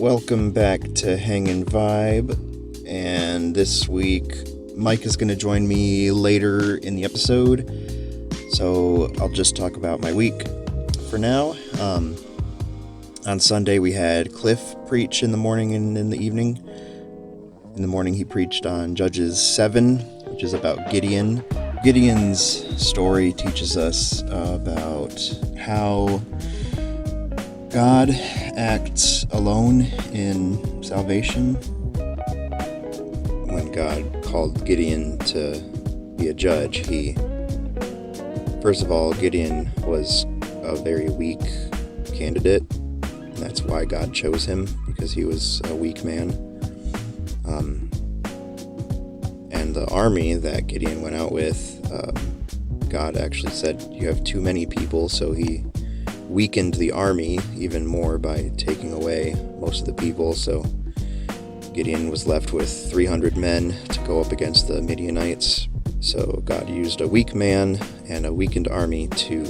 Welcome back to Hang and Vibe, and this week Mike is going to join me later in the episode, so I'll just talk about my week for now. On Sunday we had Cliff preach in the morning and in the evening. In the morning he preached on Judges 7, which is about Gideon. Gideon's story teaches us about how God acts alone in salvation. When God called Gideon to be a judge, first of all, Gideon was a very weak candidate, and that's why God chose him, because he was a weak man. And the army that Gideon went out with, God actually said, you have too many people, so he weakened the army even more by taking away most of the people. So Gideon was left with 300 men to go up against the Midianites. So God used a weak man and a weakened army to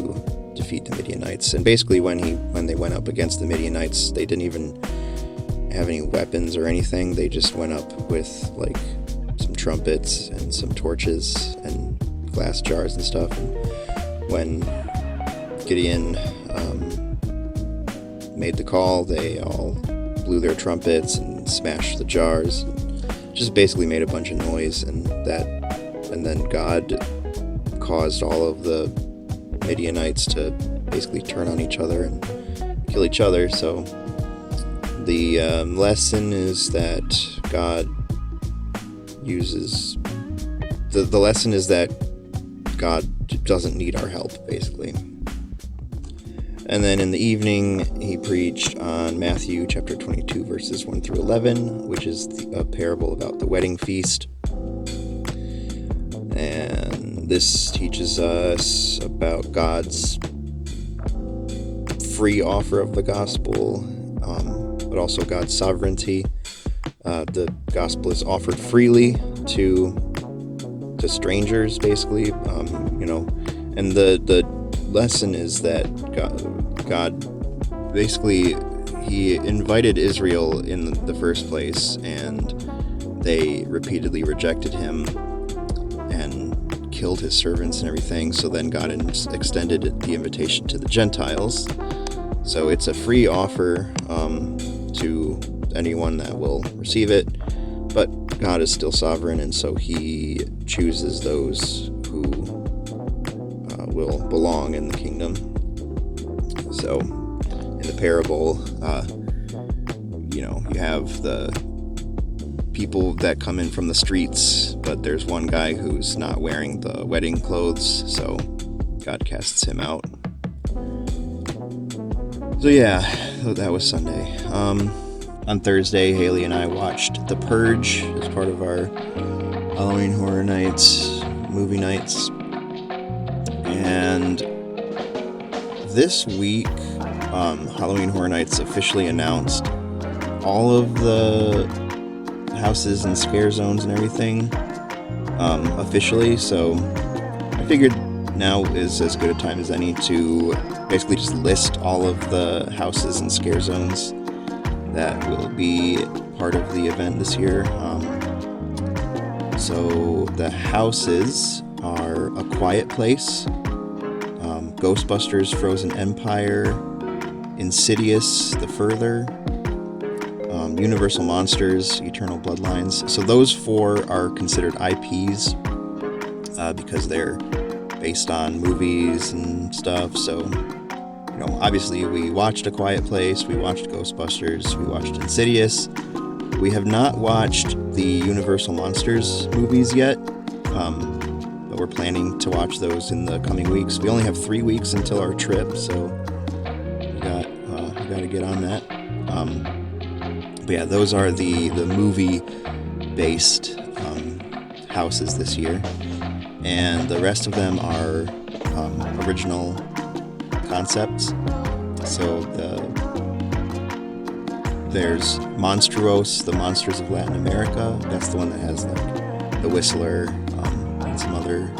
defeat the Midianites. And basically when they went up against the Midianites, they didn't even have any weapons or anything. They just went up with like some trumpets and some torches and glass jars and stuff. And when Gideon made the call, they all blew their trumpets and smashed the jars, just basically made a bunch of noise, and then God caused all of the Midianites to basically turn on each other and kill each other. So the lesson is that God uses the lesson is that God doesn't need our help, basically. And then in the evening, he preached on Matthew chapter 22, verses 1 through 11, which is a parable about the wedding feast. And this teaches us about God's free offer of the gospel, but also God's sovereignty. The gospel is offered freely to strangers, basically, and the lesson is that God basically, he invited Israel in the first place, and they repeatedly rejected him and killed his servants and everything. So then God extended the invitation to the Gentiles. So it's a free offer to anyone that will receive it, but God is still sovereign, and so he chooses those who will belong in the kingdom. So in the parable, you have the people that come in from the streets, but there's one guy who's not wearing the wedding clothes, so God casts him out. So yeah, that was Sunday. On Thursday, Haley and I watched The Purge as part of our Halloween Horror Nights, movie nights. And this week, Halloween Horror Nights officially announced all of the houses and scare zones and everything officially. So I figured now is as good a time as any to basically just list all of the houses and scare zones that will be part of the event this year. So the houses are A Quiet Place, Ghostbusters Frozen Empire, Insidious The Further, Universal Monsters Eternal Bloodlines. So those four are considered IPs because they're based on movies and stuff. So obviously we watched A Quiet Place, we watched Ghostbusters, we watched Insidious. We have not watched the Universal Monsters movies yet, but we're planning to watch those in the coming weeks. We only have 3 weeks until our trip, so we got to get on that. But yeah, those are the movie-based houses this year, and the rest of them are original concepts. So there's Monstruos, the Monsters of Latin America. That's the one that has like the Whistler and some other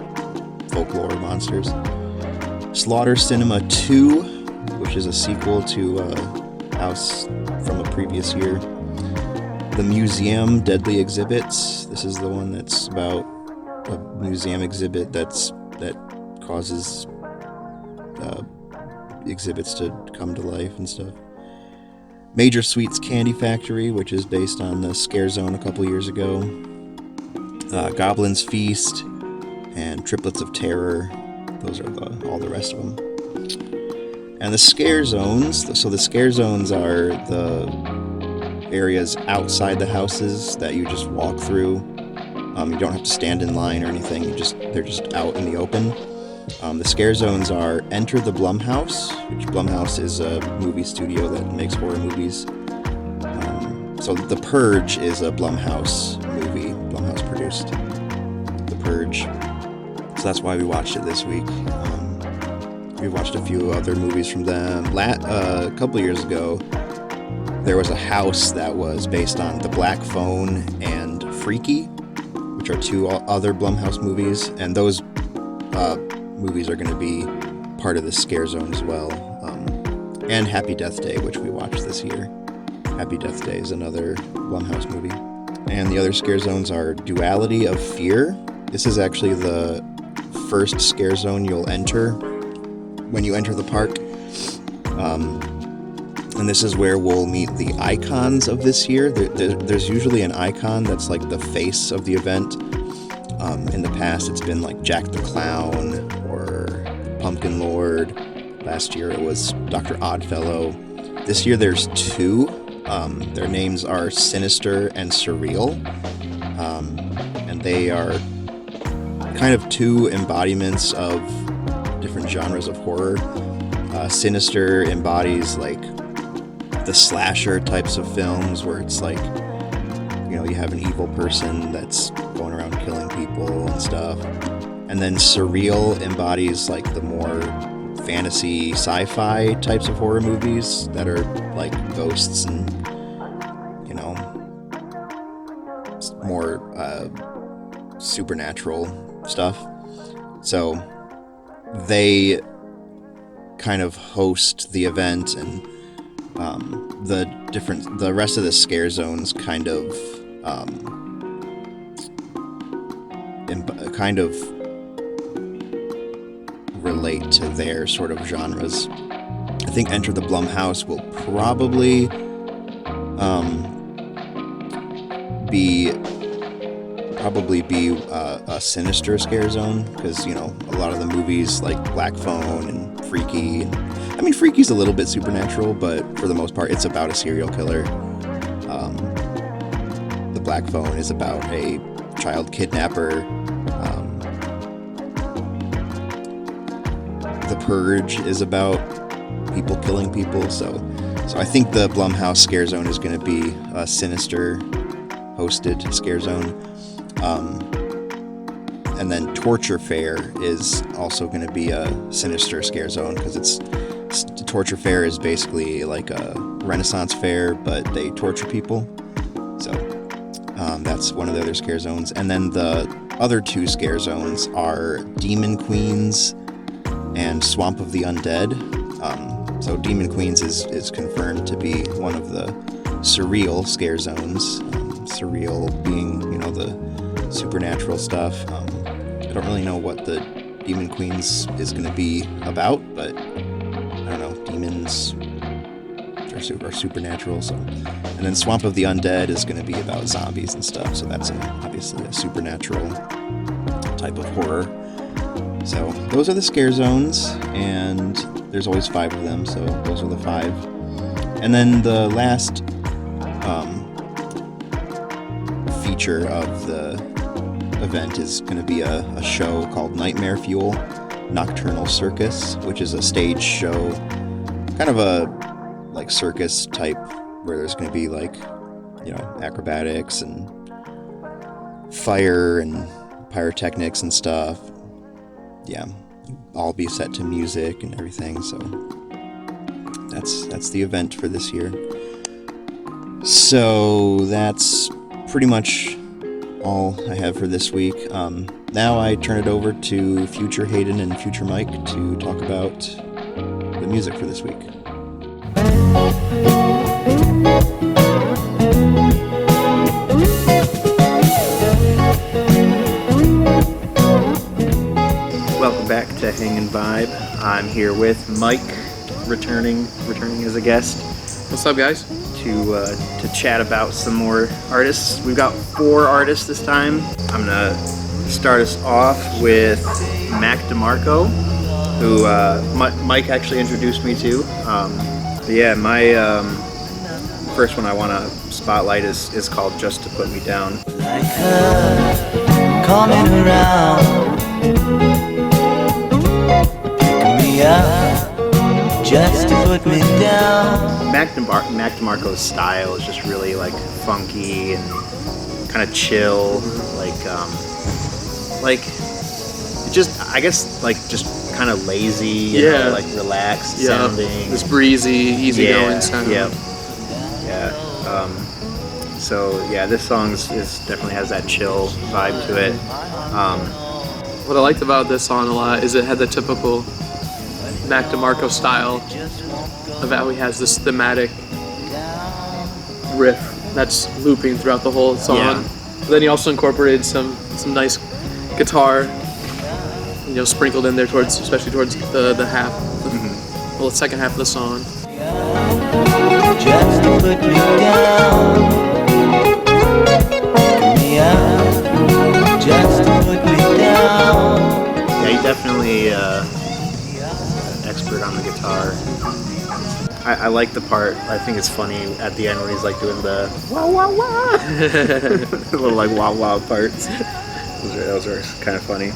folklore monsters. Slaughter Cinema 2, which is a sequel to House from a previous year. The museum, Deadly Exhibits. This is the one that's about a museum exhibit that causes exhibits to come to life and stuff. Major Sweets Candy Factory, which is based on the Scare Zone a couple years ago. Goblin's Feast and Triplets of Terror. Those are all the rest of them. And the Scare Zones. So the Scare Zones are the areas outside the houses that you just walk through. You don't have to stand in line or anything. They're just out in the open. The Scare Zones are Enter the Blumhouse, which Blumhouse is a movie studio that makes horror movies. So The Purge is a Blumhouse movie. Blumhouse produced The Purge. So that's why we watched it this week. We watched a few other movies from them. A couple years ago, there was a house that was based on The Black Phone and Freaky, which are two other Blumhouse movies, and those movies are going to be part of the Scare Zone as well. And Happy Death Day, which we watched this year. Happy Death Day is another Blumhouse movie. And the other Scare Zones are Duality of Fear. This is actually the first Scare Zone you'll enter when you enter the park. And this is where we'll meet the icons of this year. There's usually an icon that's like the face of the event. In the past, it's been like Jack the Clown or Pumpkin Lord. Last year, it was Dr. Oddfellow. This year, there's two. Their names are Sinister and Surreal. And they are kind of two embodiments of different genres of horror. Sinister embodies like the slasher types of films where it's like, you have an evil person that's going around killing people and stuff. And then Surreal embodies like the more fantasy sci-fi types of horror movies that are like ghosts and, more supernatural stuff. So they kind of host the event, and the rest of the Scare Zones kind of relate to their sort of genres. I think Enter the Blumhouse will probably be a sinister Scare Zone, because a lot of the movies like Black Phone and Freaky, Freaky's a little bit supernatural, but for the most part it's about a serial killer. The Black Phone is about a child kidnapper. The Purge is about people killing people. So I think the Blumhouse Scare Zone is going to be a sinister hosted Scare Zone. And then Torture Fair is also going to be a sinister Scare Zone, because Torture Fair is basically like a Renaissance fair, but they torture people. So that's one of the other Scare Zones. And then the other two Scare Zones are Demon Queens and Swamp of the Undead. So Demon Queens is confirmed to be one of the Surreal Scare Zones. Surreal being, the supernatural stuff. I don't really know what the Demon Queens is going to be about, but I don't know. Demons are supernatural. So, and then Swamp of the Undead is going to be about zombies and stuff. So that's obviously a supernatural type of horror. So those are the Scare Zones, and there's always 5 of them. So those are the 5. And then the last feature of the event is going to be a show called Nightmare Fuel Nocturnal Circus, which is a stage show, kind of a like circus type, where there's going to be like, acrobatics and fire and pyrotechnics and stuff. Yeah, all be set to music and everything. So that's the event for this year. So that's pretty much all I have for this week. Now I turn it over to Future Hayden and Future Mike to talk about the music for this week. vibe. I'm here with Mike, returning as a guest. What's up, guys? To chat about some more artists. We've got 4 artists this time. I'm gonna start us off with DeMarco, who Mike actually introduced me to. My first one I want to spotlight is called "Just to Put Me Down." Like her coming around, picking me up, just to put me down. DeMarco's style is just really like funky and kind of chill, just kind of lazy, you know, like relaxed sounding. This breezy, easygoing sound. This song definitely has that chill vibe to it. What I liked about this song a lot is it had the typical DeMarco style of how he has this thematic riff that's looping throughout the whole song. Yeah. But then he also incorporated some nice guitar, sprinkled in there especially towards the half, the second half of the song. Just to put me down, pick me up, just to put me down. Yeah, he definitely expert on the guitar. I like the part. I think it's funny at the end when he's like doing the wah wah wah, the little like wah wah parts. Those are kind of funny.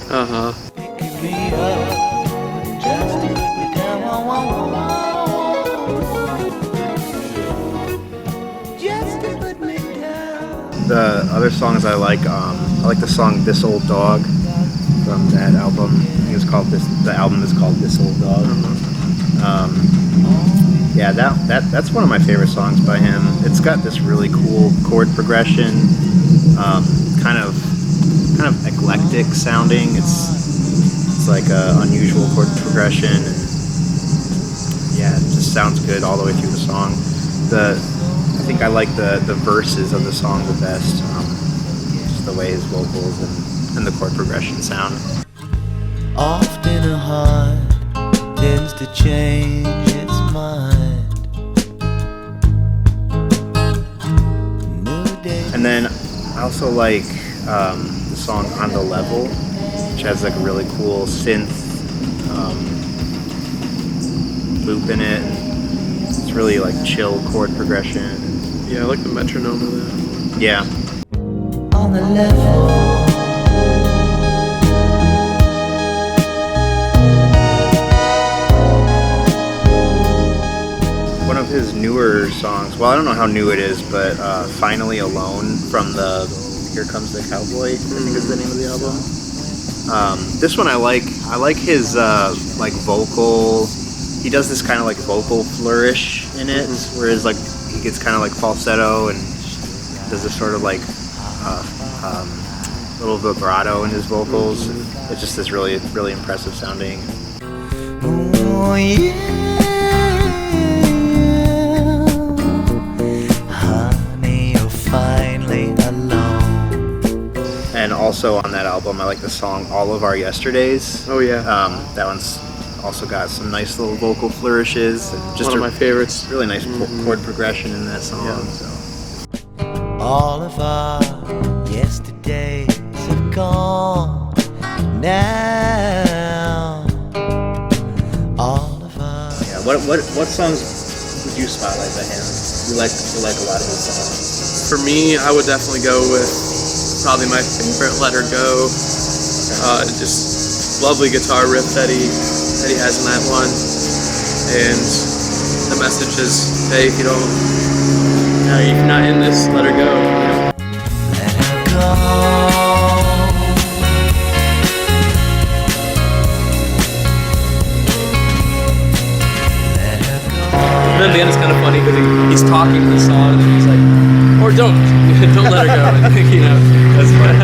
Pick me up, just to put me down. Just to put me down. The other songs I like the song "This Old Dog" from that album. I think it's called this. The album is called "This Old Dog." That's one of my favorite songs by him. It's got this really cool chord progression, kind of eclectic sounding. It's like a unusual chord progression, and it just sounds good all the way through the song. I think I like the verses of the song the best, just the way his vocals and the chord progression sound. Often a heart tends to change its mind. And then I also like the song "On the Level," which has like a really cool synth loop in it. It's really like chill chord progression. Yeah, I like the metronome of that. Yeah. On the level. One of his newer songs, well, I don't know how new it is, but "Finally Alone" from the "Here Comes the Cowboy," I think is the name of the album. This one I like his like vocal. He does this kind of like vocal flourish in it, whereas like he gets kind of like falsetto and does this sort of like little vibrato in his vocals. It's just this really, really impressive sounding. Oh yeah, honey, you're finally alone. And also on that album, I like the song "All of Our Yesterdays." Oh yeah. That one's also got some nice little vocal flourishes and just one of my favorites. Really nice chord progression in that song. Yeah. So. All of our yesterdays have gone now. All of our. Yeah. What songs would you spotlight by him? You like a lot of his songs. For me, I would definitely go with probably my favorite, "Let Her Go." Just lovely guitar riff that he has in that one, and the message is, hey, if you're not in this, let her go. Let her go. Let her go. And then the end is kind of funny because he's talking to the song and he's like, or don't let her go. That's funny.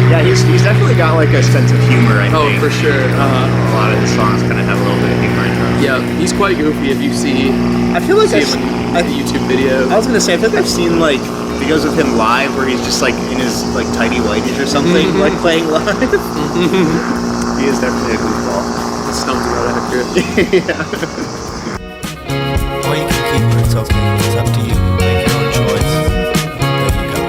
Yeah, he's definitely got like a sense of humor, I think. Oh, for sure. A lot of his songs kind of have a little bit of humor in them. Yeah, he's quite goofy if you see. I feel like him in the YouTube video. I was gonna say, I feel like I've seen like videos of him live where he's just like in his like tidy whities or something, like playing live. He is definitely a goofball. sounds about accurate. Or you can keep it. It's okay. It's up to you. Make your own choice. There you go.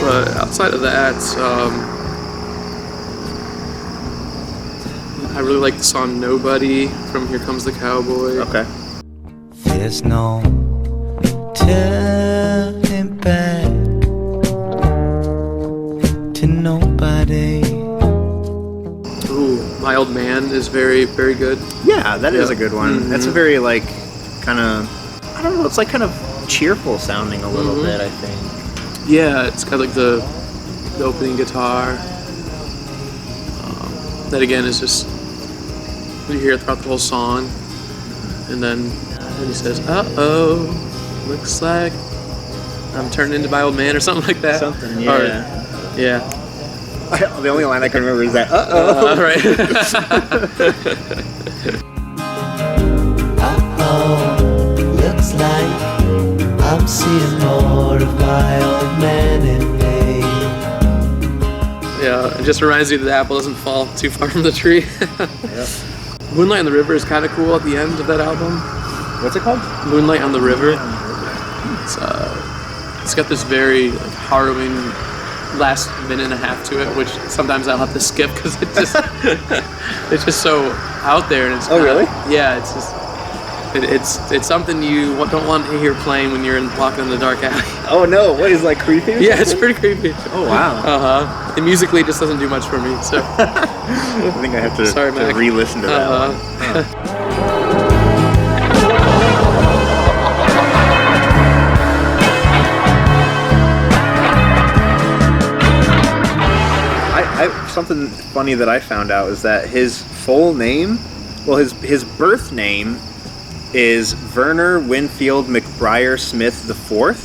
But outside of that, I really like the song "Nobody" from Here Comes the Cowboy. Okay. There's no turning back to nobody. Ooh, "My Old Man" is very, very good. Yeah, that is Yeah. a good one. Mhm. That's a very like kind of, I don't know, it's like kind of cheerful sounding a little bit, I think. Yeah, it's got like the opening guitar. That again is just you hear it throughout the whole song, and then he says, "Uh-oh, looks like I'm turning into my old man," or something like that. Something, Or- yeah. yeah. The only line I can remember is that, uh-oh. Right. Uh-oh, looks like I'm seeing more of my old man in me. Yeah, it just reminds you that the apple doesn't fall too far from the tree. Moonlight on the River is kind of cool at the end of that album. What's it called? Moonlight on the River. It's got this very like, harrowing last minute and a half to it, which sometimes I'll have to skip because it just it's just so out there and it's Oh, really? Yeah, it's just it's something you don't want to hear playing when you're walking in the dark alley. Oh no, what is like creepy? or Yeah, it's something? pretty creepy. Oh wow. And musically it just doesn't do much for me. So I think I have to, Sorry, to Mac. re-listen to that one. Something funny that I found out is that his full name, well, his birth name is Werner Winfield McBriar Smith IV.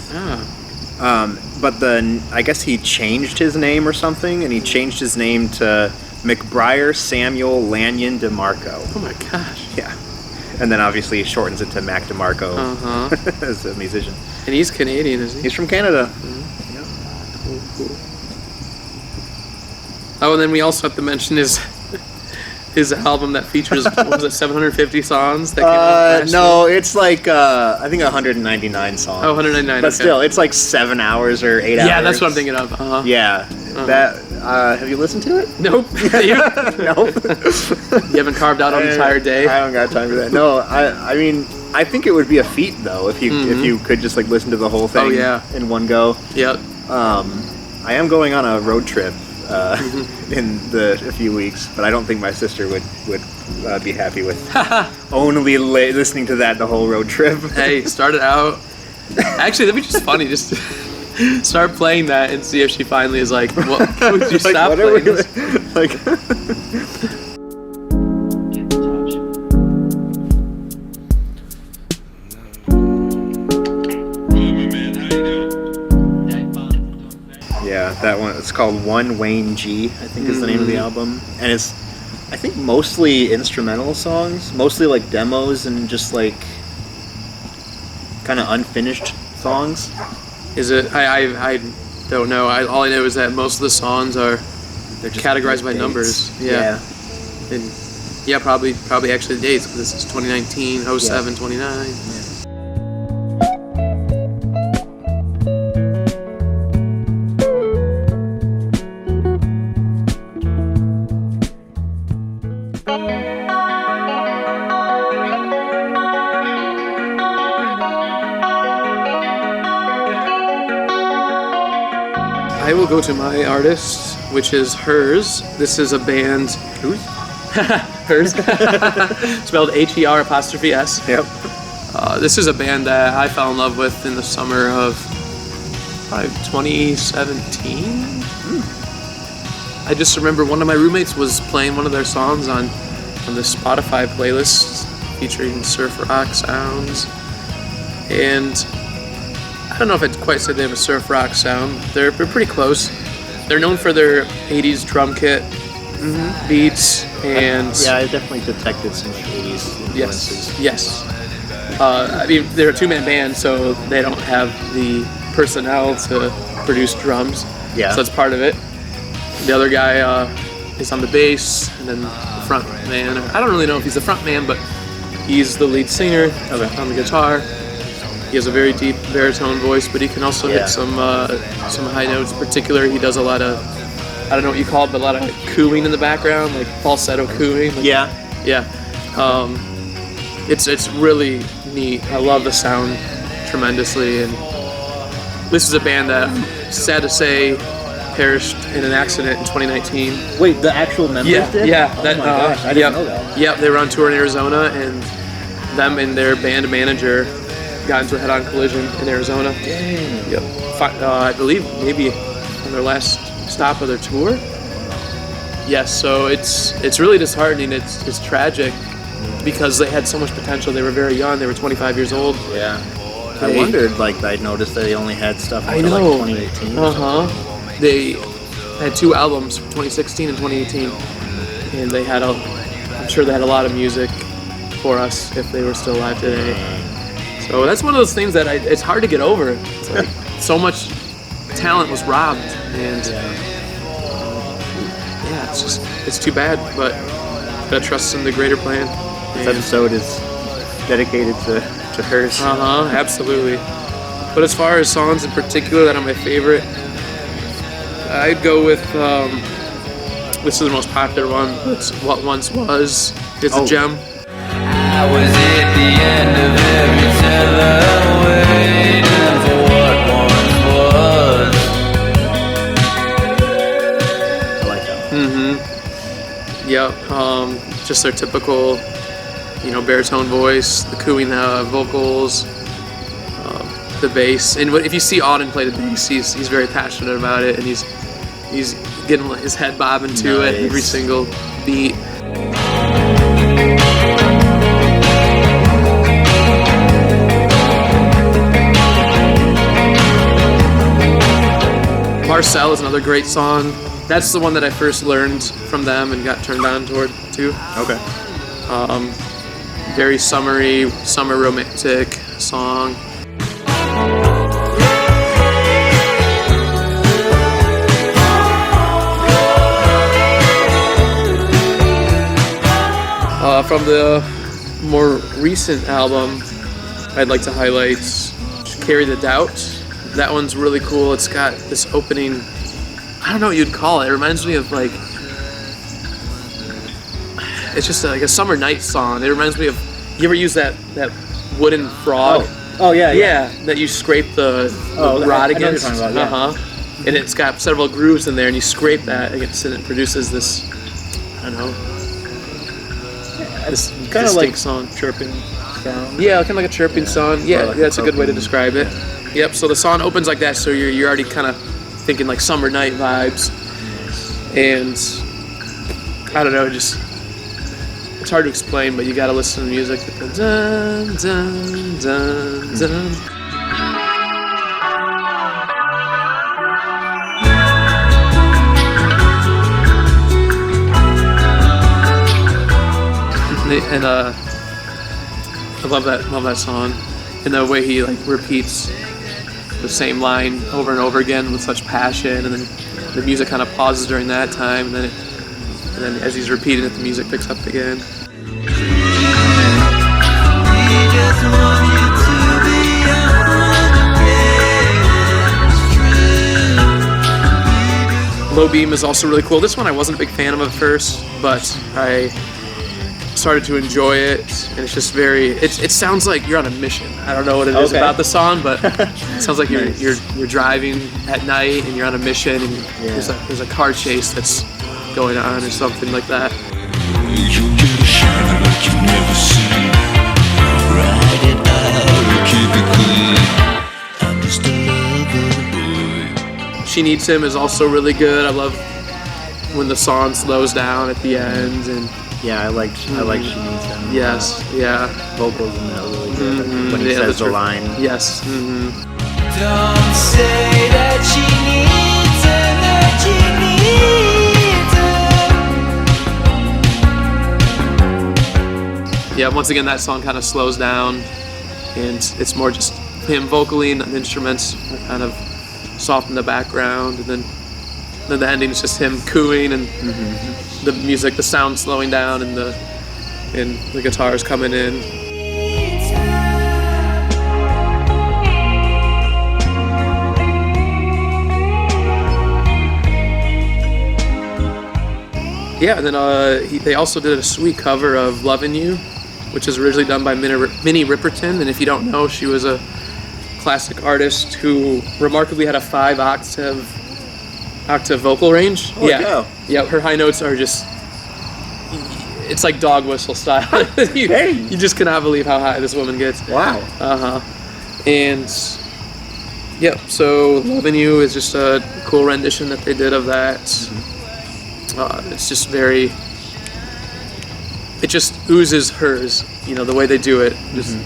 But then I guess he changed his name or something, and he changed his name to McBriar Samuel Lanyon DeMarco. Oh my gosh. Yeah. And then obviously he shortens it to Mac DeMarco as a musician. And he's Canadian, isn't he? He's from Canada. Cool. Oh, and then we also have to mention his album that features what was it, 750 songs that came out last No, year? it's like I think 199 songs. Oh, 199. But okay. still, it's like 7 hours or 8 hours. Yeah, that's what I'm thinking of. Yeah, that. Have you listened to it? Nope. Nope. You haven't carved out an entire day. I haven't got time for that. No, I mean, I think it would be a feat though if you could just like listen to the whole thing. Oh, yeah. In one go. Yep. I am going on a road trip in a few weeks, but I don't think my sister would be happy with only listening to that the whole road trip. Hey, start it out. Actually, that'd be just funny. Just start playing that and see if she finally is like, "What? Would you Like, stop what are we playing this?" like? Yeah, that one. It's called One Wayne G, I think is the name of the album, and it's, I think, mostly instrumental songs, mostly like demos and just like kind of unfinished songs. Is it? I don't know. All I know is that most of the songs are They're just categorized by dates. numbers. Yeah. And yeah, probably actually the dates because this is 2019, 07, 29. I will go to my artist, which is Hers. This is a band. Who's? Hers. Spelled HER''S. Yep. This is a band that I fell in love with in the summer of 2017. I just remember one of my roommates was playing one of their songs on the Spotify playlist featuring surf rock sounds, and I don't know if I'd quite say they have a surf rock sound. They're pretty close. They're known for their 80s drum kit beats and Yeah, I definitely detected some like 80s influences. yes. I mean, they're a two-man band, so they don't have the personnel to produce drums. Yeah. So that's part of it. The other guy is on the bass, and then the front man. I don't really know if he's the front man, but he's the lead singer on the guitar. He has a very deep baritone voice, but he can also hit some high notes. In particular, he does a lot of, I don't know what you call it, but a lot of cooing in the background, like falsetto cooing. Like, yeah. It's really neat. I love the sound tremendously, and this is a band that, sad to say, perished in an accident in 2019. Wait, the actual members did? Yeah. Oh my gosh, I didn't know that. Yep, they were on tour in Arizona, and them and their band manager got into a head-on collision in Arizona. Dang. Yep. I believe maybe on their last stop of their tour. Yes, so it's really disheartening. It's tragic because they had so much potential. They were very young. They were 25 years old. Yeah. I wondered, like, I noticed that they only had stuff until like 2018. They had 2 albums, 2016 and 2018, and they had I'm sure they had a lot of music for us if they were still alive today. So that's one of those things that it's hard to get over. It's like so much talent was robbed, and it's too bad, but gotta trust in the greater plan. This episode is dedicated to hers. Absolutely. But as far as songs in particular that are my favorite, I'd go with this is the most popular one. It's What Once Was. It's a gem. I was at the end of every tether, waiting for what once was. I like that one. Yep. Just their typical, baritone voice, the cooing vocals, the bass. And if you see Auden play the bass, he's very passionate about it, and he's getting his head bobbing to it every single beat. Marcel is another great song. That's the one that I first learned from them and got turned on toward too. Okay. Very summer romantic song. From the more recent album, I'd like to highlight Carry the Doubt. That one's really cool. It's got this opening, I don't know what you'd call it. It reminds me of like, it's just like a summer night song. It reminds me of, you ever use that wooden frog? Oh yeah. Yeah, that you scrape the rod against. I know what you're talking about, And it's got several grooves in there, and you scrape that against it, and it produces this, I don't know, this kind of like song. chirping sound. Yeah, kind of like a chirping song. Yeah, like that's a good way to describe it. Yep, so the song opens like that, so you're already kind of thinking like summer night vibes. And I don't know, it's hard to explain, but you gotta listen to the music. Dun, dun, dun, dun. And I love that song, and the way he like repeats the same line over and over again with such passion, and then the music kind of pauses during that time, and then as he's repeating it, the music picks up again. Low Beam is also really cool. This one I wasn't a big fan of at first, but I started to enjoy it, and it's just it sounds like you're on a mission. I don't know what it is about the song, but it sounds like you're driving at night and you're on a mission, and there's a car chase that's going on or something like that. You get a shine like you never seen. Ride it out or keep it clean. I'm just a lover boy. She Needs Him is also really good. I love when the song slows down at the end, and yeah, I like She Needs Him. Yes, yeah. Vocals in that really good. When he says the line. Yes. Don't say that she needs him, that she needs him. Yeah, once again, that song kind of slows down, and it's more just him vocally, and the instruments are kind of soft in the background, and then Then the ending is just him cooing and the music, the sound slowing down, and the guitars coming in. Yeah, and then they also did a sweet cover of "Lovin' You," which was originally done by Minnie Riperton. And if you don't know, she was a classic artist who remarkably had a 5-octave vocal range. Oh, yeah. Yeah, her high notes are just, it's like dog whistle style. You just cannot believe how high this woman gets. Wow. And yeah, so "Lovin' You" is just a cool rendition that they did of that. It's just very, it just oozes hers, you know, the way they do it. Just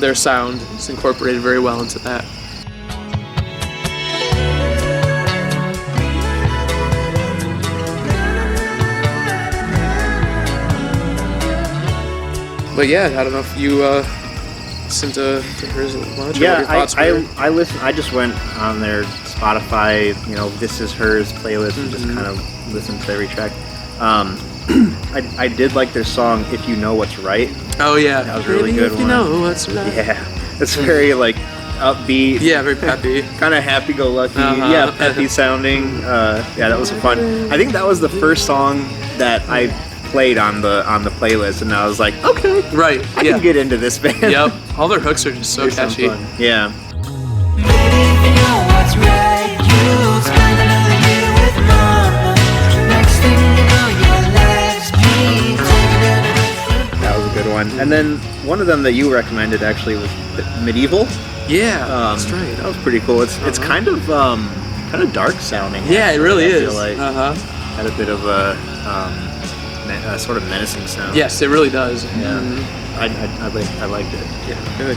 their sound is incorporated very well into that. But yeah, I don't know if you listen to hers much. What your thoughts were. I listen. I just went on their Spotify, you know, "This Is Hers" playlist and just kind of listened to every track. I did like their song "If You Know What's Right." Oh yeah, that was a really good one. You know what's right. Yeah, it's very like upbeat. Yeah, very peppy. Kind of happy-go-lucky. Yeah, peppy sounding. Yeah, that was fun. I think that was the first song that I played on the playlist, and I was like, okay, right, I can get into this band. Yep, all their hooks are just so catchy. Yeah. That was a good one. And then one of them that you recommended actually was Medieval. Yeah, that's right. That was pretty cool. It's kind of dark sounding. Yeah, it really is. I feel like had a bit of a sort of menacing sound. Yes, it really does. Yeah, I liked it. Yeah, good.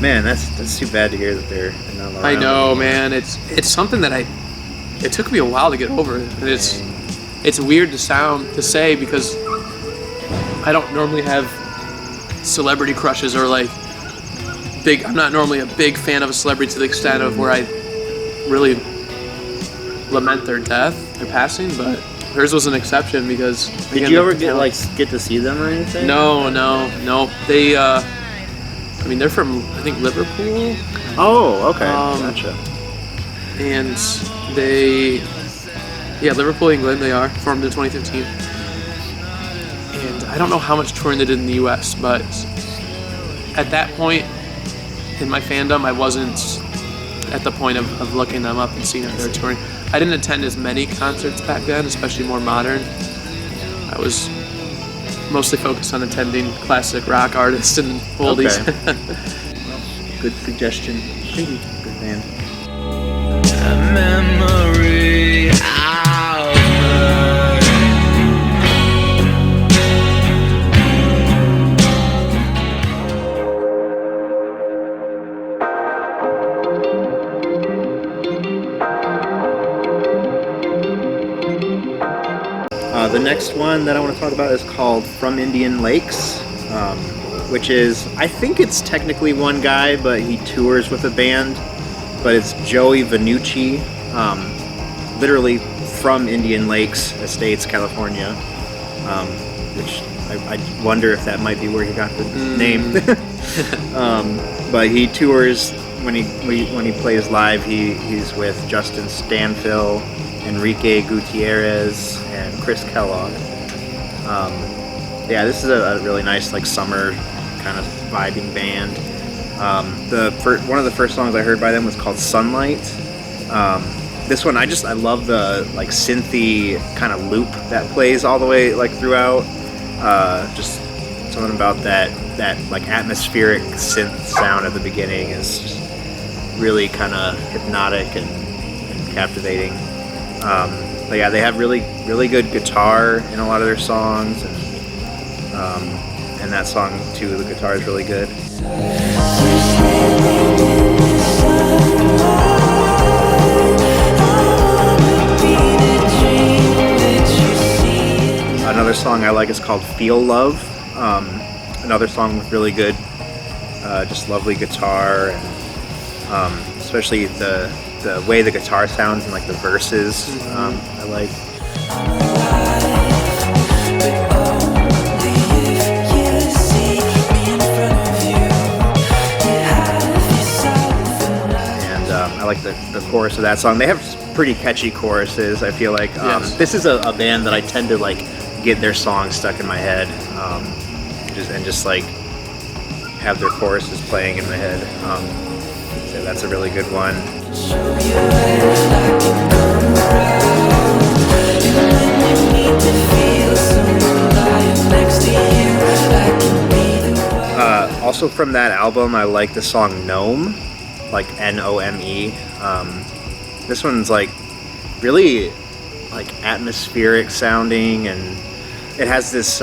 Man, that's too bad to hear that they're not around. I know, man. It's something that it took me a while to get over, and it's weird to say because I don't normally have celebrity crushes or like I'm not normally a big fan of a celebrity to the extent of where I really lament their death, their passing, but hers was an exception because. Did you ever get to see them or anything? No. They, they're from, I think, Liverpool. Oh, okay. Gotcha. And Liverpool, England, they are, formed in 2015. And I don't know how much touring they did in the US, but at that point in my fandom, I wasn't at the point of looking them up and seeing if they're touring. I didn't attend as many concerts back then, especially more modern. I was mostly focused on attending classic rock artists and oldies. Okay. Well, good suggestion. Thank you. Good band. A memory of the next one that I want to talk about is called "From Indian Lakes," which is, I think it's technically one guy, but he tours with a band. But it's Joey Vanucci, literally from Indian Lakes Estates, California, which I wonder if that might be where he got the name. But he tours when he plays live. He's with Justin Stanfill, Enrique Gutierrez, and Chris Kellogg. This is a really nice summer kind of vibing band. One of the first songs I heard by them was called "Sunlight." This one I love the synthy kind of loop that plays all the way throughout. Just something about that atmospheric synth sound at the beginning is just really kind of hypnotic and captivating. But yeah, they have really good guitar in a lot of their songs, and that song too, the guitar is really good. Another song I like is called "Feel Love." Another song with really good, just lovely guitar, and especially the way the guitar sounds and like the verses. I like. And I like the chorus of that song. They have pretty catchy choruses. I feel like this is a band that I tend to like get their songs stuck in my head, just like have their choruses playing in my head. So that's a really good one. Also from that album, I like the song Gnome, like Nome. This one's like really like atmospheric sounding, and it has this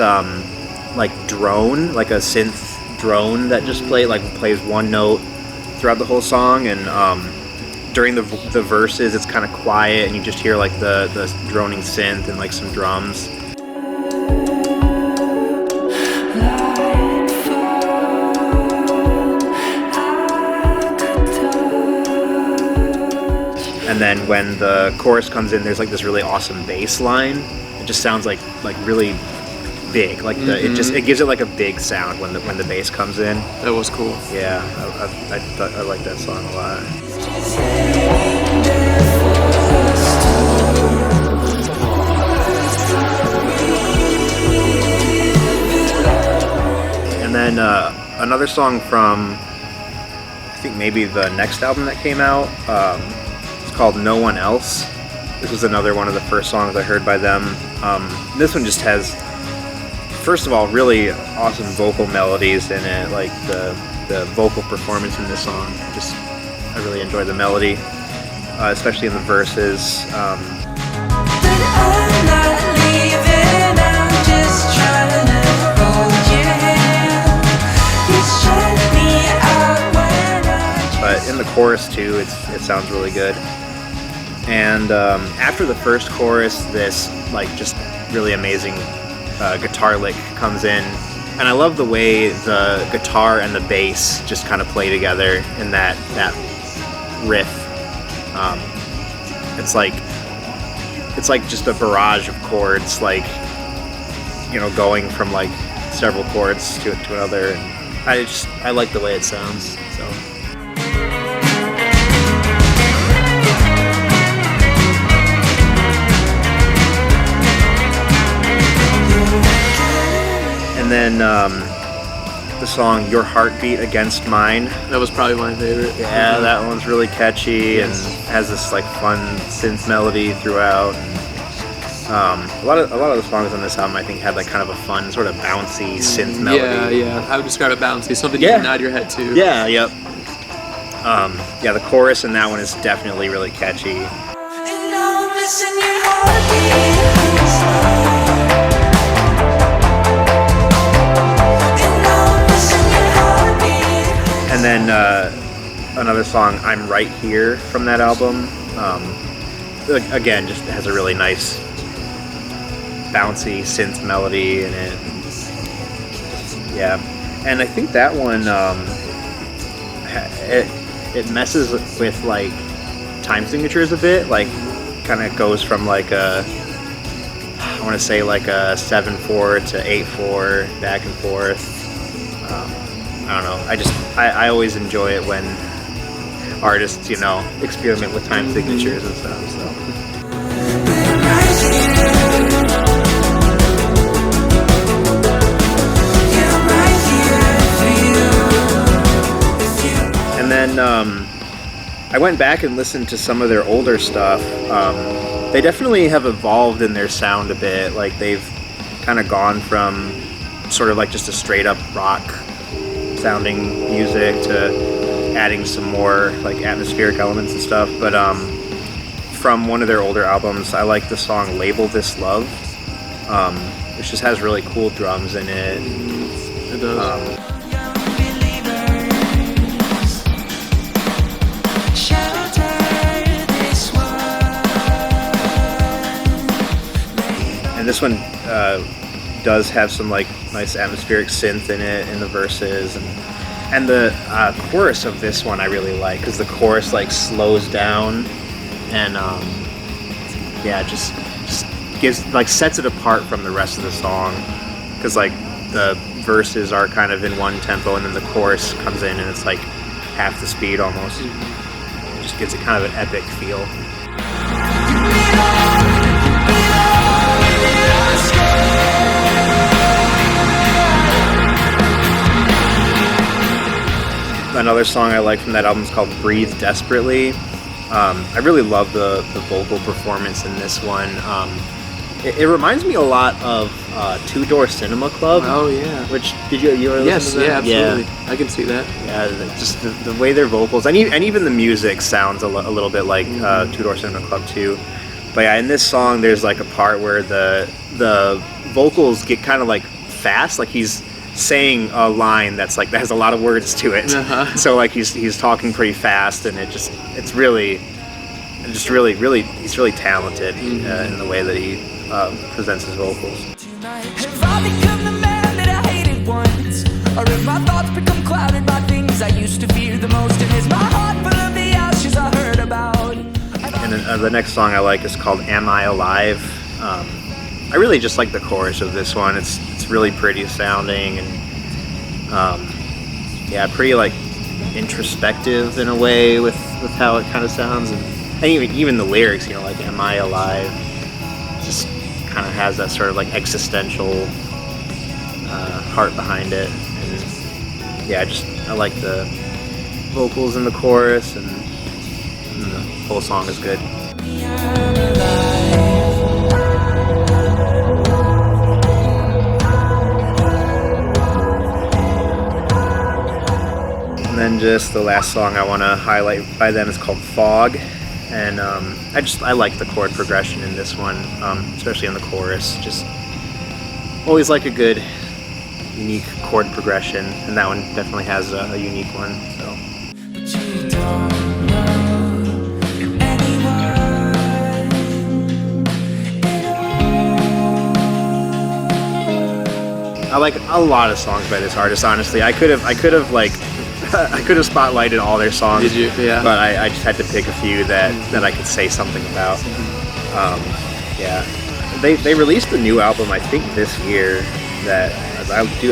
like drone, like a synth drone that just plays one note throughout the whole song, and during the verses it's kind of quiet and you just hear like the droning synth and like some drums. And then when the chorus comes in, there's like this really awesome bass line. It just sounds like really big. Like it gives it like a big sound when the bass comes in. That was cool. Yeah, I like that song a lot. And then another song from I think maybe the next album that came out. It's called No One Else. This was another one of the first songs I heard by them. This one just has, first of all, really awesome vocal melodies in it. Like the vocal performance in this song, I really enjoy the melody, especially in the verses. But in the chorus too, it sounds really good. And after the first chorus, this like just really amazing guitar lick comes in, and I love the way the guitar and the bass just kind of play together in that riff. It's like just a barrage of chords, like going from like several chords to another. And I like the way it sounds. So. And then the song Your Heartbeat Against Mine. That was probably my favorite. Yeah, that one's really catchy and has this like fun synth melody throughout. A lot of the songs on this album I think had like kind of a fun sort of bouncy synth melody. Yeah. I would describe it bouncy. Something you can nod your head to. Yeah, yep. The chorus in that one is definitely really catchy. And then another song, I'm Right Here, from that album. Again, just has a really nice bouncy synth melody in it. Yeah, and I think that one it messes with like time signatures a bit. Like, kind of goes from like I want to say like a 7/4 to 8/4, back and forth. I don't know. I always enjoy it when artists, experiment with time signatures and stuff. So. And then I went back and listened to some of their older stuff. They definitely have evolved in their sound a bit. Like, they've kind of gone from sort of like just a straight up rock sounding music to adding some more like atmospheric elements and stuff. But from one of their older albums, I like the song Label This Love, which just has really cool drums in it. It does. And this one does have some like nice atmospheric synth in it in the verses, and the chorus of this one I really like because the chorus like slows down and just gives like sets it apart from the rest of the song because like the verses are kind of in one tempo and then the chorus comes in and it's like half the speed almost. Just gives it kind of an epic feel. Another song I like from that album is called Breathe Desperately. I really love the vocal performance in this one. It reminds me a lot of Two Door Cinema Club. Oh yeah. Which did you ever listen to that? Yeah, absolutely. Yeah. I can see that. Yeah, just the way their vocals and even the music sounds a little bit like Two Door Cinema Club too. But yeah, in this song there's like a part where the vocals get kind of like fast, like he's saying a line that has a lot of words to it. So like he's talking pretty fast and he's really talented in the way that he presents his vocals. Have I become the man that I hated once? Or have my thoughts become clouded by things I used to fear the most? And is my heart full of the ashes I heard about? And then, the next song I like is called Am I Alive? I really just like the chorus of this one. It's really pretty sounding and pretty like introspective in a way with how it kind of sounds and even the lyrics, you know, like Am I Alive? Just kind of has that sort of like existential heart behind it. And yeah, I like the vocals in the chorus and the whole song is good. And then just the last song I want to highlight by them is called Fog. And I like the chord progression in this one, especially in the chorus. Just always like a good, unique chord progression, and that one definitely has a unique one. So. I like a lot of songs by this artist. Honestly, I could have spotlighted all their songs. Did you? Yeah. But I just had to pick a few that I could say something about. They released a new album I think this year that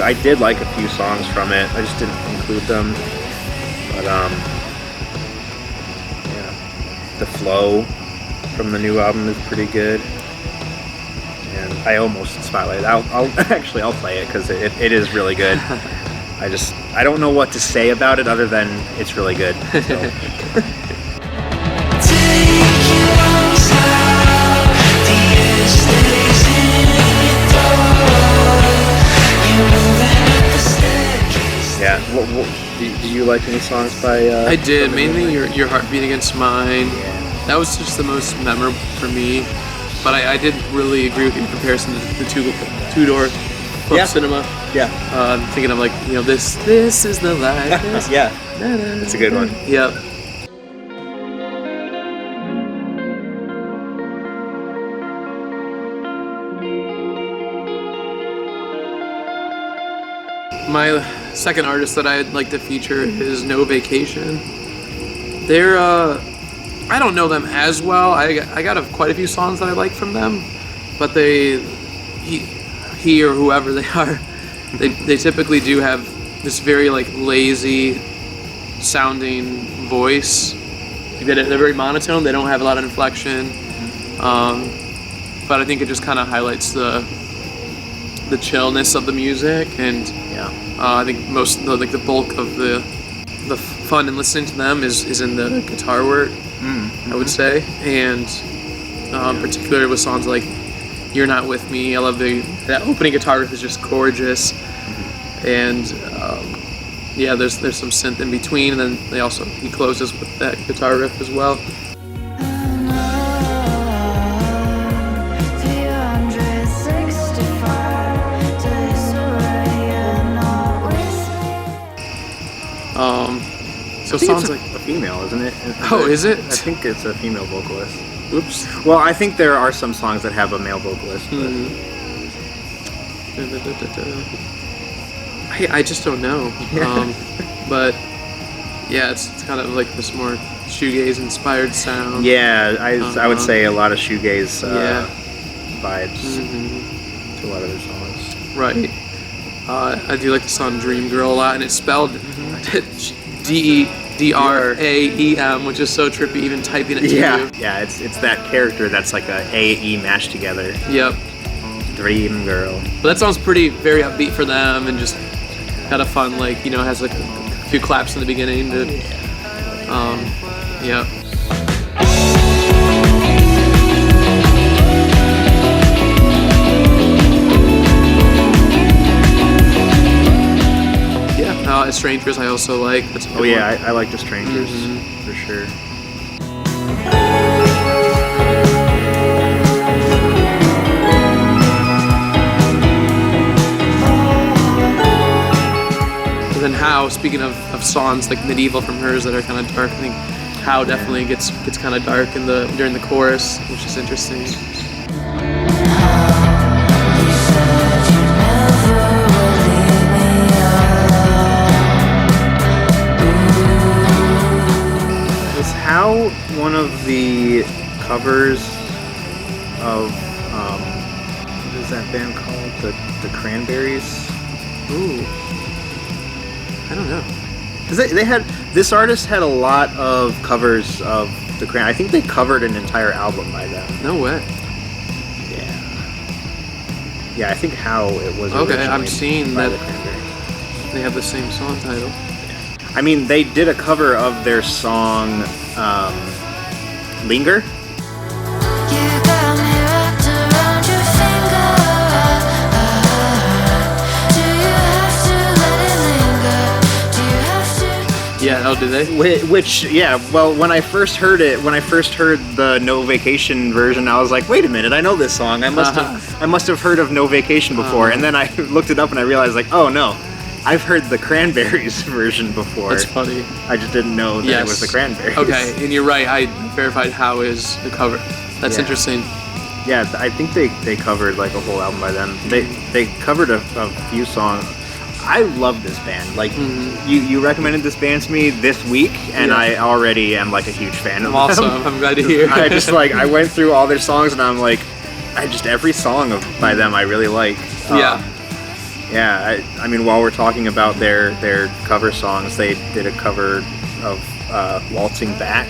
I did like a few songs from it. I just didn't include them. But the flow from the new album is pretty good. And I almost spotlighted. I'll play it because it is really good. I don't know what to say about it other than it's really good. So. Yeah. Do you like any songs by? I did, mainly your Heartbeat Against Mine. Yeah. That was just the most memorable for me. But I did really agree with you in comparison to the Two Door Club Cinema. Yeah. I'm thinking of like, you know, this is the life. Yeah. It's a good one. Yep. My second artist that I'd like to feature is No Vacation. They're I don't know them as well. I got quite a few songs that I like from them, but he or whoever they are, they typically do have this very like lazy sounding voice. They're very monotone. They don't have a lot of inflection, but I think it just kind of highlights the chillness of the music, and I think the bulk of the fun in listening to them is in the guitar work. I would say, and particularly with songs like "You're Not With Me." I love that opening guitar riff is just gorgeous, and there's some synth in between, and then he closes with that guitar riff as well. So songs like a female, isn't it? Is it? I think it's a female vocalist. Oops. Well, I think there are some songs that have a male vocalist. But I just don't know. But yeah, it's kind of like this more shoegaze inspired sound. Yeah, I would say a lot of shoegaze vibes Mm-hmm. to a lot of their songs. Right. I do like the song Dream Girl a lot, and it's spelled DEDRAEM, which is so trippy even typing it to you. Yeah, it's that character that's like a A-E mashed together. Yep. Dream Girl. But that song's very upbeat for them, and just kind of fun, like, you know, has like a few claps in the beginning to, yeah. Strangers I also like. That's a good one. I like The Strangers for sure. And then How, speaking of songs like Medieval from hers that are kind of dark, I think How definitely gets kind of dark during the chorus, which is interesting. How one of the covers of what is that band called? The Cranberries? Ooh, I don't know. Because this artist had a lot of covers of the Cranberries. I think they covered an entire album by them. No way. Yeah, I think How it was. Okay, I'm seeing that the Cranberries. They have the same song title. I mean, they did a cover of their song Linger. Yeah, oh, did they? Which, well, when I first heard the No Vacation version, I was like, wait a minute, I know this song. I must have heard of No Vacation before. And then I looked it up and I realized, like, oh no, I've heard the Cranberries version before. That's funny. I just didn't know that it was the Cranberries. Okay, and you're right. I verified How is the cover. That's interesting. Yeah, I think they covered like a whole album by them. They covered a few songs. I love this band. Like you recommended this band to me this week, and I already am like a huge fan of them. Awesome. I'm glad to hear. I just I went through all their songs, and I'm like, every song by them I really like. Yeah, I mean, while we're talking about their cover songs, they did a cover of Waltzing Back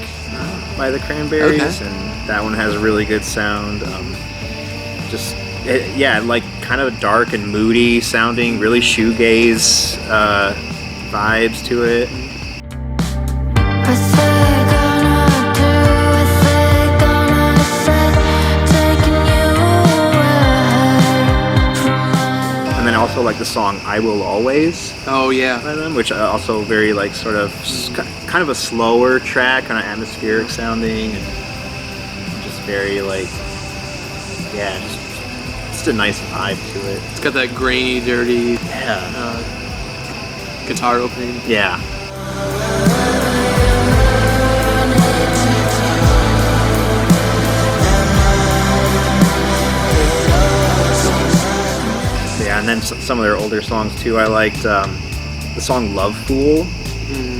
by the Cranberries, and that one has a really good sound. Like kind of dark and moody sounding, really shoegaze vibes to it. And then also like the song "I Will Always." Oh yeah, by them, which also very like sort of kind of a slower track, kind of atmospheric sounding, and just very like just a nice vibe to it. It's got that grainy, dirty guitar opening. Yeah. Yeah, and then some of their older songs too. I liked the song "Love Fool,"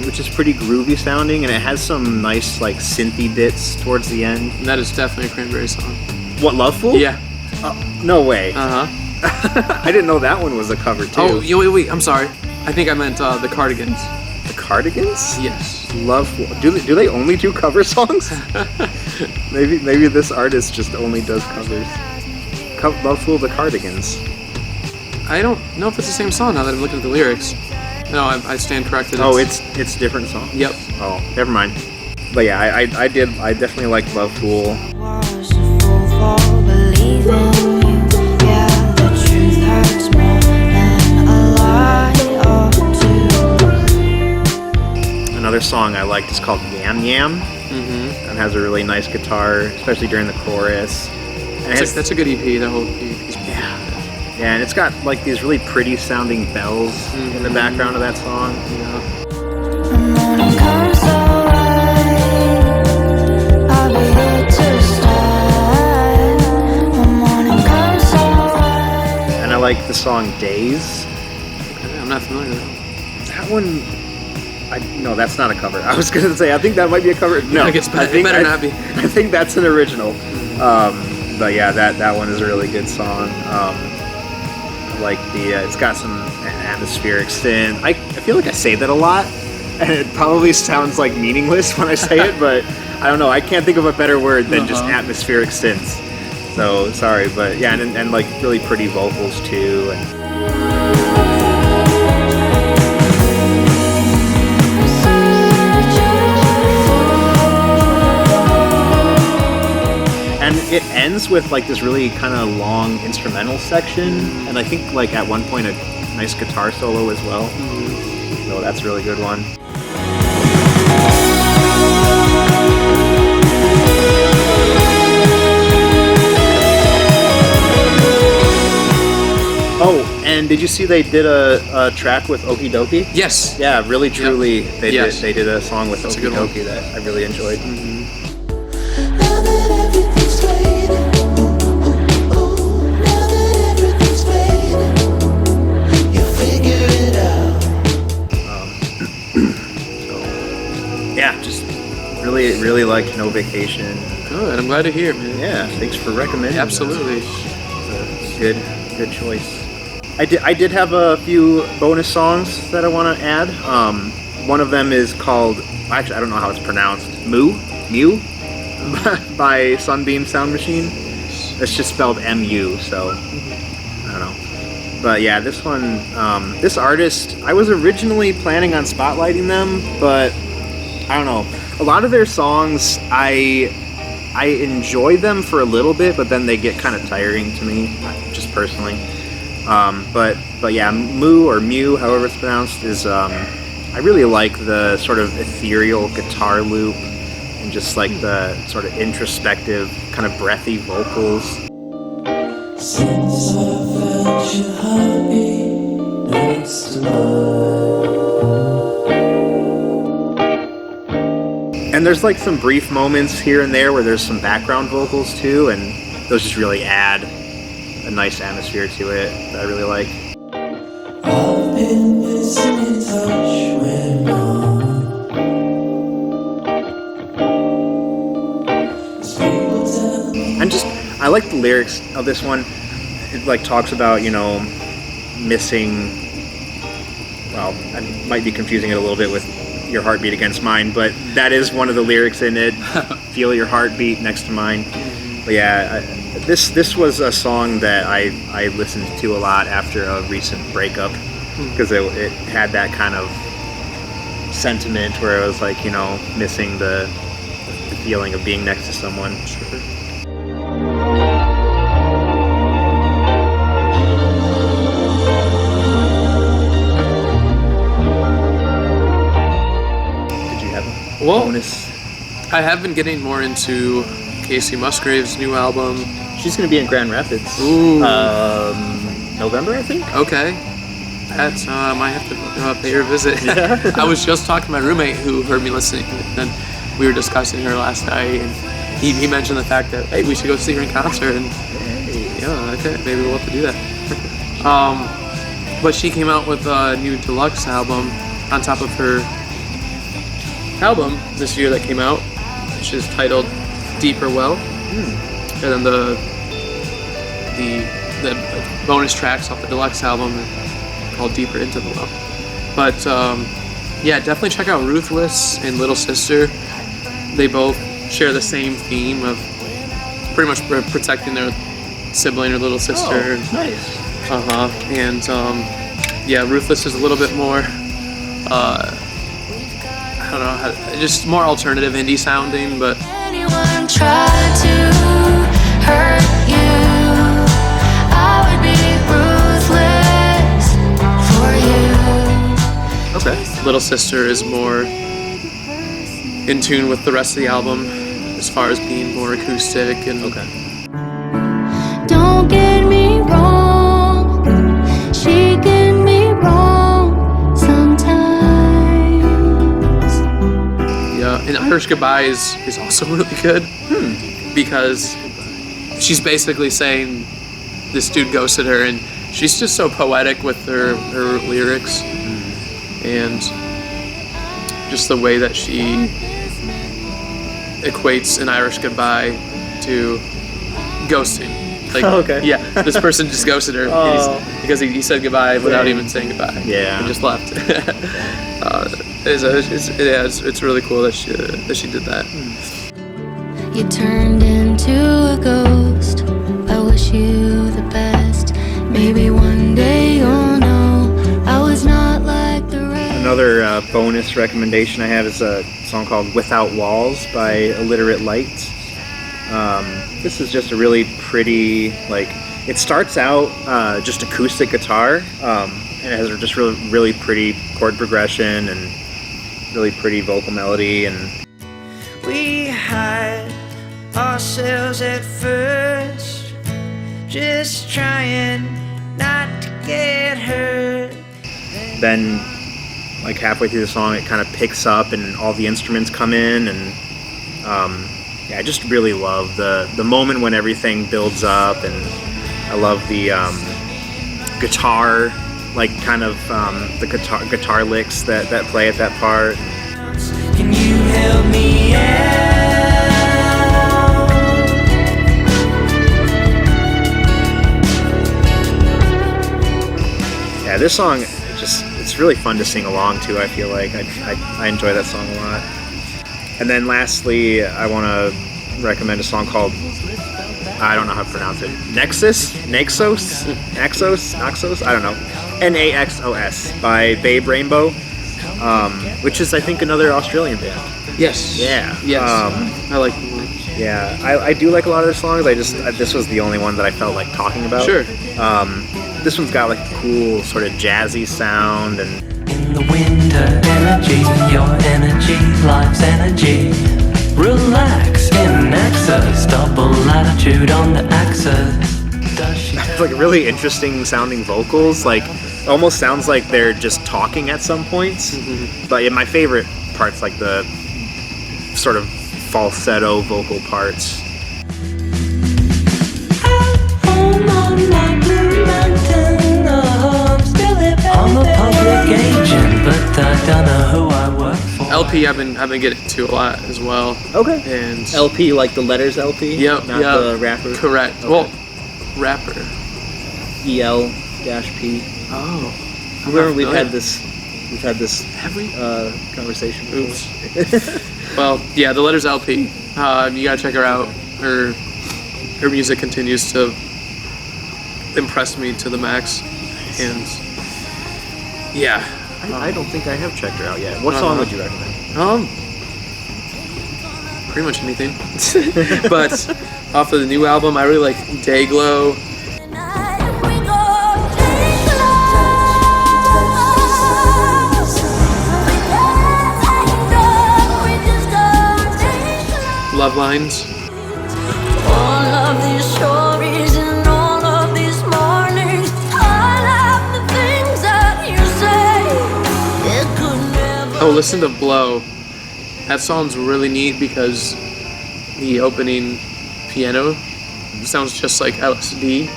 which is pretty groovy sounding, and it has some nice like synthy bits towards the end. And that is definitely a Cranberry song. What, "Love Fool"? Yeah. No way. Uh-huh. I didn't know that one was a cover too. Oh, wait, I'm sorry. I think I meant the Cardigans. The Cardigans? Yes. Love Fool. Do they only do cover songs? maybe this artist just only does covers. Love Fool, the Cardigans. I don't know if it's the same song now that I'm looking at the lyrics. No, I stand corrected. Oh, it's different song. Yep. Oh, never mind. But yeah, I definitely like Love Fool. Another song I liked is called "Yam Yam," and has a really nice guitar, especially during the chorus. And that's a good EP. That whole EP. Yeah, and it's got like these really pretty sounding bells in the background of that song. And I like the song Days. Okay, I'm not familiar with that. That one, no, that's not a cover. I was going to say, I think that might be a cover. No, I guess it better not be. I think that's an original. But yeah, that one is a really good song. Like it's got some atmospheric synth. I feel like I say that a lot, and it probably sounds like meaningless when I say it, but I don't know. I can't think of a better word than just atmospheric synths. So sorry, but yeah, and like really pretty vocals too. And it ends with like this really kind of long instrumental section, and I think like at one point a nice guitar solo as well. So that's a really good one. Oh, and did you see they did a track with Okie Dokie? Yes. Yeah, really truly, they Yes. did a song with That's a Okie good one. Dokie that I really enjoyed. Now that everything's fading, ooh, now that everything's fading, you figure it out. So, yeah, just really liked No Vacation. Good. I'm glad to hear, man. Yeah, thanks for recommending. Absolutely. It's a good choice. I did have a few bonus songs that I want to add. One of them is called, actually I don't know how it's pronounced, Mew by Sunbeam Sound Machine. It's just spelled M-U, so I don't know. But yeah, this one, this artist, I was originally planning on spotlighting them, but I don't know. A lot of their songs, I enjoy them for a little bit, but then they get kind of tiring to me, just personally. But yeah, Mew, however it's pronounced, is I really like the sort of ethereal guitar loop and just like the sort of introspective, kind of breathy vocals. Since I felt your heartbeat next to mine. And there's like some brief moments here and there where there's some background vocals too, and those just really add a nice atmosphere to it that I really like. I've been missing in touch when And just, I like the lyrics of this one. It like talks about, missing, well, I might be confusing it a little bit with your heartbeat against mine, but that is one of the lyrics in it. Feel your heartbeat next to mine. But yeah, this was a song that I listened to a lot after a recent breakup, because it had that kind of sentiment where I was like, missing the feeling of being next to someone. Sure. Did you have a Well, bonus? I have been getting more into Casey Musgrave's new album. She's going to be in Grand Rapids. Ooh. November, I think? Okay. That's, I might have to pay her a visit. I was just talking to my roommate who heard me listening, and we were discussing her last night, and he mentioned the fact that, hey, we should go see her in concert, and yeah, okay, maybe we'll have to do that. But she came out with a new deluxe album on top of her album this year that came out, which is titled Deeper Well. And then the bonus tracks off the deluxe album are called Deeper Into the Well. But yeah, definitely check out Ruthless and Little Sister. They both share the same theme of pretty much protecting their sibling or little sister. Oh, nice. And yeah, Ruthless is a little bit more I don't know, just more alternative indie sounding, but Anyone try to hurt you, I would be ruthless for you. Okay. Little Sister is more in tune with the rest of the album as far as being more acoustic and Don't get me wrong, she get me wrong sometimes. yeah. And Irish Goodbye is also really good because she's basically saying this dude ghosted her and she's just so poetic with her lyrics, and just the way that she equates an Irish goodbye to ghosting. Like, Okay. Yeah, this person just ghosted her because he said goodbye without even saying goodbye. Yeah. And just left. It's really cool that she did that. You turned into a ghost. I wish you the best. Maybe one day you'll know I was not like the rest. Another bonus recommendation I have is a song called Without Walls by Illiterate Light. This is just a really pretty, like, it starts out just acoustic guitar, and it has just really pretty chord progression and really pretty vocal melody. And We hide ourselves at first, just trying not to get hurt. then, like, halfway through the song, it kind of picks up and all the instruments come in, and yeah, I just really love the moment when everything builds up, and I love the guitar, like, kind of the guitar licks that play at that part. Can you help me out? Yeah, this song, it's really fun to sing along to. I feel like I enjoy that song a lot. And then lastly, I want to recommend a song called, I don't know how to pronounce it, Naxos, I don't know, Naxos by Babe Rainbow, which is, I think, another Australian band. Yes. Yeah. Yes. I like them. Yeah, I do like a lot of their songs. This was the only one that I felt like talking about. Sure. This one's got like a cool sort of jazzy sound, and In the winter, energy, your energy, life's energy. Relax in Axis, double latitude on the axis. Does she it's like really interesting sounding vocals. Like, almost sounds like they're just talking at some points. But yeah, my favorite part's like the sort of falsetto vocal parts. home on my blue mountain? Oh, I'm still here, baby. I'm a public agent, but I don't know who I work for. LP I've been getting to a lot as well. Okay. And LP, like the letters LP? Yep, Not yep. the rapper? Correct. Okay. Well, rapper. EL-P. Oh. Remember we've had Yeah. this Have we? conversation. Oops. Well, yeah, the letters LP. You gotta check her out. Her music continues to impress me to the max. And yeah. I don't think I have checked her out yet. What Uh-huh. song would you recommend? Pretty much anything. But off of the new album, I really like Dayglow. Love Lines. All of these stories and all of these mornings, all of the things that you say, it could never. Oh, listen to Blow. That song's really neat because the opening piano sounds just like LSD.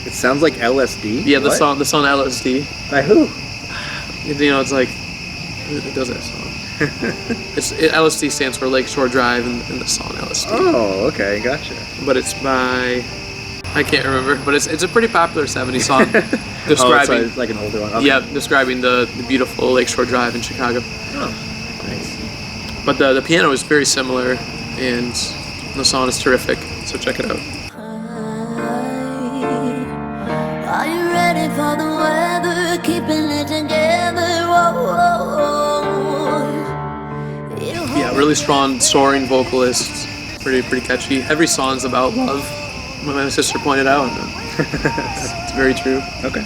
It sounds like LSD? Yeah, the What? song LSD. By who? You know, it's like, who does that song? LSD stands for Lakeshore Drive in the song LSD. Oh, okay, gotcha. But it's by, I can't remember, but it's a pretty popular 70s song describing, it's like an older one. Okay. yeah, describing the beautiful Lakeshore Drive in Chicago. Oh, nice. But the piano is very similar, and the song is terrific, so check it out. Are you ready for the weather? Keeping it together. Whoa, whoa, whoa. Yeah, really strong, soaring vocalists, pretty catchy. Every song's about love. My sister pointed out, and it's very true. Okay.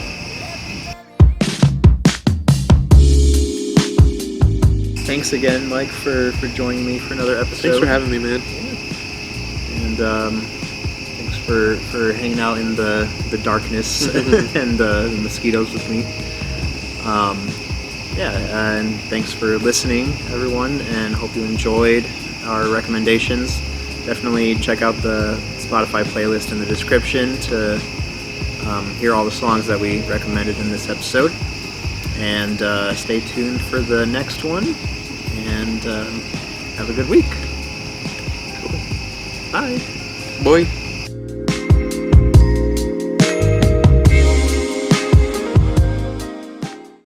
Thanks again, Mike, for joining me for another episode. Thanks for having me, man. And thanks for hanging out in the darkness and the mosquitoes with me. Yeah, and thanks for listening, everyone, and hope you enjoyed our recommendations. Definitely check out the Spotify playlist in the description to hear all the songs that we recommended in this episode. And stay tuned for the next one. And have a good week. Bye. Boy.